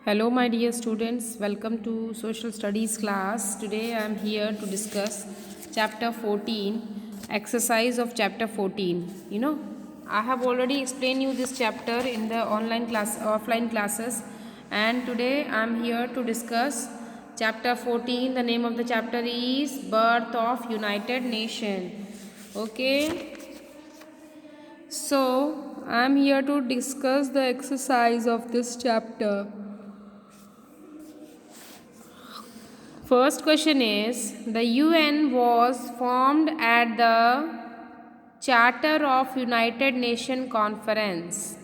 Hello, my dear students. Welcome to Social Studies class. Today I am here to discuss Chapter 14, exercise of Chapter 14. I have already explained you this chapter in the offline classes, and today I am here to discuss Chapter 14. The name of the chapter is Birth of United Nation. Okay. So I am here to discuss the exercise of this chapter. First question is, the UN was formed at the Charter of United Nations Conference.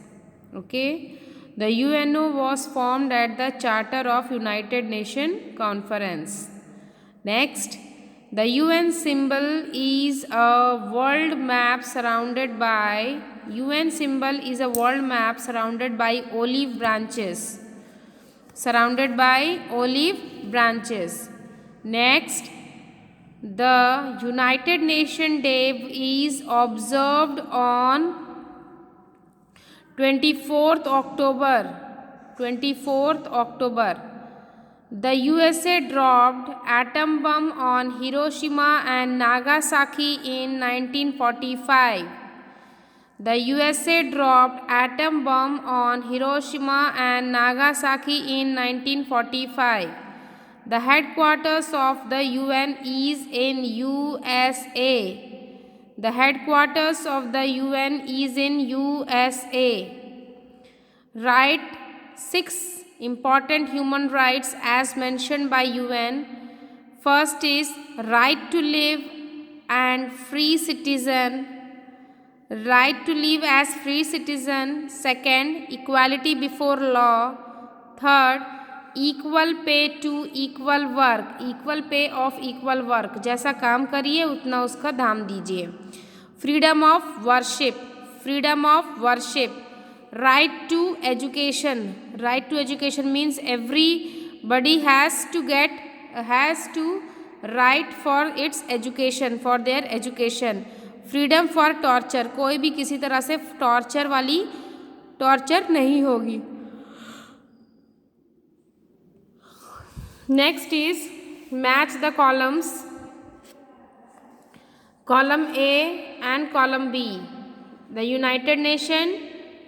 Okay. The UNO was formed at the Charter of United Nations Conference. Next, the UN symbol is a world map surrounded by olive branches. Next, the United Nations Day is observed on 24th October. The USA dropped atom bomb on Hiroshima and Nagasaki in 1945. The USA dropped atom bomb on Hiroshima and Nagasaki in 1945. The headquarters of the UN is in USA. Write 6 important human rights as mentioned by UN. First is right to live and free citizen. Right to live as free citizen. Second, equality before law. Third, equal pay to equal work. Equal pay of equal work. जैसा काम करिए उतना उसका दाम दीजिए. Freedom of worship. Right to education. Right to education means everybody has to right for its education, for their education. Freedom for torture, कोई भी किसी तरह से टॉर्चर नहीं होगी. Next is match the columns, column A and column B. The United Nation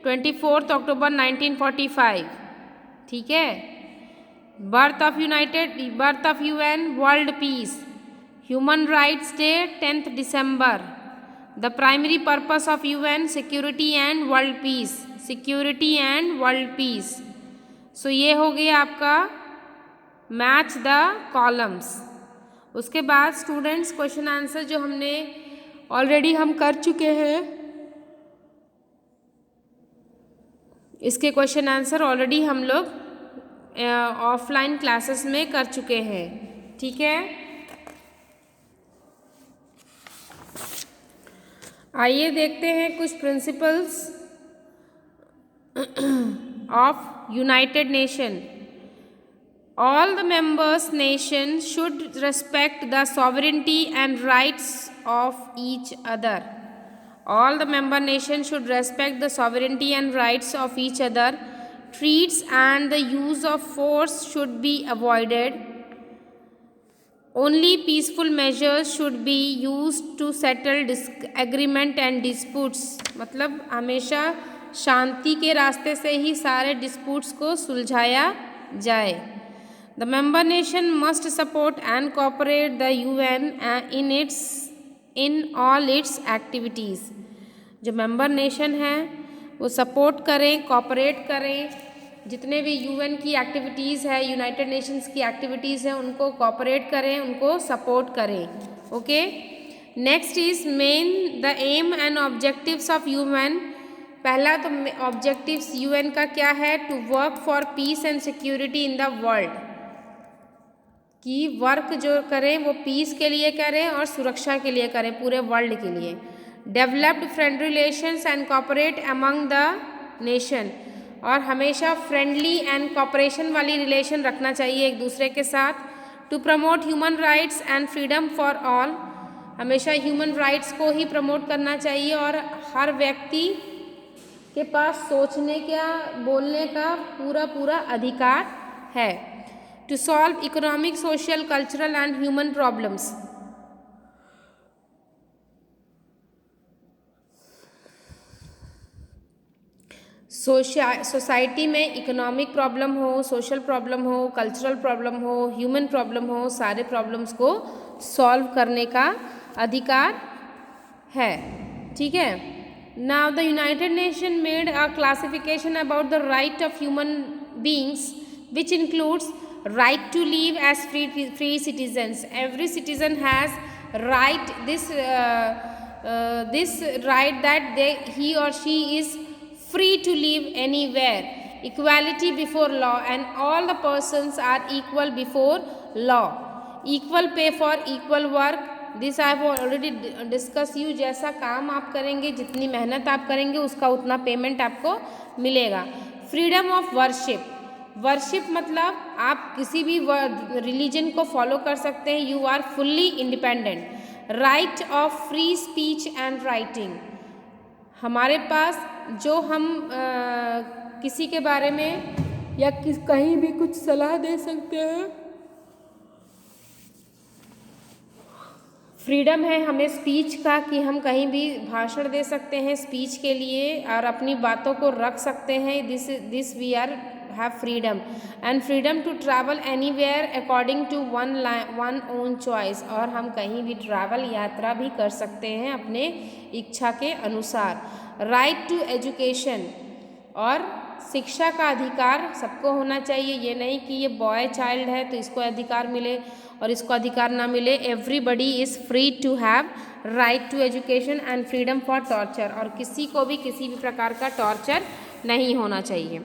24 October 1945. ठीक है. Birth of UN world peace. Human rights day 10th December. The primary purpose of UN security and world peace. So ये हो गया आपका match the columns. उसके बाद students question answer जो हमने ऑलरेडी हम कर चुके हैं, इसके क्वेश्चन आंसर ऑलरेडी हम लोग ऑफलाइन क्लासेस में कर चुके हैं. ठीक है. आइए देखते हैं कुछ principles of United nation. All the members nation should respect the sovereignty and rights of each other. All the member nations should respect the sovereignty and rights of each other. Treats and the use of force should be avoided. Only peaceful measures should be used to settle disagreement and disputes. मतलब हमेशा शांति के रास्ते से ही सारे disputes को सुलझाया जाए. The member nation must support and cooperate the UN in all its activities. जो मेंबर नेशन है वो सपोर्ट करें, कॉपरेट करें. जितने भी यूएन की एक्टिविटीज़ है, यूनाइटेड नेशंस की एक्टिविटीज़ है, उनको कॉपरेट करें, उनको सपोर्ट करें. Okay. Next is main the aim and objectives of UN. पहला तो ऑब्जेक्टिव्स यूएन का क्या है? To work for peace and security in the world. कि वर्क जो करें वो पीस के लिए करें और सुरक्षा के लिए करें, पूरे वर्ल्ड के लिए. Developed friend relations and cooperate among the nation. और हमेशा फ्रेंडली एंड कॉपरेशन वाली रिलेशन रखना चाहिए एक दूसरे के साथ. To promote human rights and freedom for all. हमेशा ह्यूमन राइट्स को ही प्रमोट करना चाहिए और हर व्यक्ति के पास सोचने का, बोलने का पूरा अधिकार है to solve economic, social, cultural and human problems. Society में इकोनॉमिक प्रॉब्लम हो, सोशल प्रॉब्लम हो, कल्चरल प्रॉब्लम हो, ह्यूमन प्रॉब्लम हो, सारे प्रॉब्लम्स को सॉल्व करने का अधिकार है। ठीक है। Now the United nation made a classification about the right of human beings which includes right to live as free citizens. Every citizen has right this right that he or she is free to live anywhere. Equality before law and all the persons are equal before law. Equal pay for equal work. This I have already discussed you. जैसा काम आप करेंगे, जितनी मेहनत आप करेंगे, उसका उतना पेमेंट आपको मिलेगा। Freedom of worship. वर्शिप मतलब आप किसी भी रिलीजन को फॉलो कर सकते हैं। You are fully independent. Right of free speech and writing. हमारे पास जो हम किसी के बारे में या कहीं भी कुछ सलाह दे सकते हैं, फ्रीडम है हमें स्पीच का कि हम कहीं भी भाषण दे सकते हैं स्पीच के लिए और अपनी बातों को रख सकते हैं। This we are have freedom and freedom to travel anywhere according to one own choice। और हम कहीं भी ट्रैवल यात्रा भी कर सकते हैं अपने इच्छा के अनुसार। Right to education. और शिक्षा का अधिकार सबको होना चाहिए। ये नहीं कि ये बॉय चाइल्ड है तो इसको अधिकार मिले और इसको अधिकार ना मिले। Everybody is free to have right to education and freedom for torture. और किसी को भी किसी भी प्रकार का टॉर्चर नहीं होना चाहिए।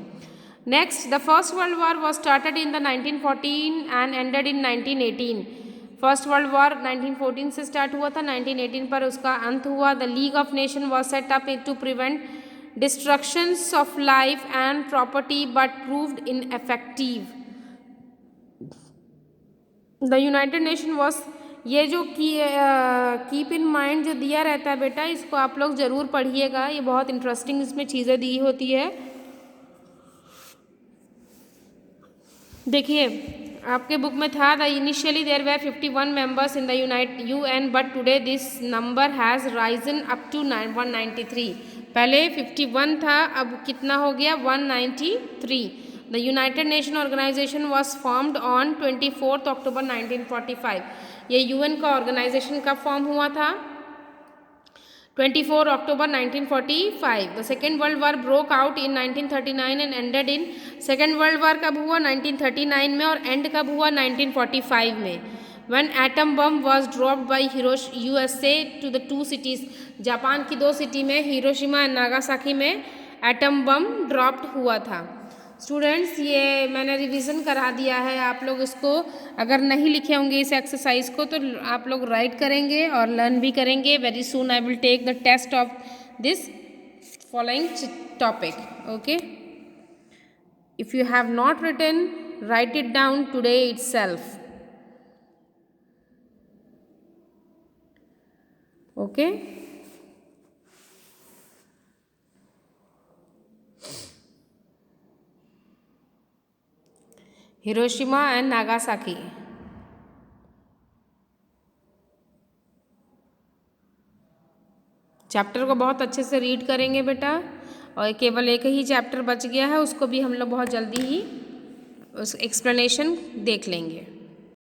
Next, the First World War was started in the 1914 and ended in 1918। First world war 1914 से स्टार्ट हुआ था, 1918 पर उसका अंत हुआ। The League of Nation was set up to prevent destructions of life and property but proved ineffective. The United Nation was, ये जो keep in mind जो दिया रहता है बेटा, इसको आप लोग ज़रूर पढ़िएगा। ये बहुत इंटरेस्टिंग इसमें चीज़ें दी होती है। देखिए आपके बुक में था the initially there were 51 members in the UN but today this number has risen up to 193। पहले 51 था, अब कितना हो गया 193। The United Nation Organization was formed on 24 October 1945। ये UN का ऑर्गेनाइजेशन कब फॉर्म हुआ था? 24 October 1945। The second world war broke out in 1939 and ended in. Second world war कब हुआ? 1939 में, और एंड कब हुआ? 1945 में। When atom bomb was dropped by USA to the 2 cities. Japan की 2 सिटी में, हिरोशिमा एंड नागासाकी में एटम बम ड्रॉप्ड हुआ था। स्टूडेंट्स, ये मैंने रिवीजन करा दिया है। आप लोग इसको अगर नहीं लिखे होंगे इस एक्सरसाइज को तो आप लोग राइट करेंगे और लर्न भी करेंगे। Very soon I will take the test of this following topic. Okay, if you have not written, write it down today itself। Okay, Hiroshima and Nagasaki. Chapter को बहुत अच्छे से रीड करेंगे बेटा, और केवल एक ही चैप्टर बच गया है, उसको भी हम लोग बहुत जल्दी ही उस एक्सप्लेनेशन देख लेंगे।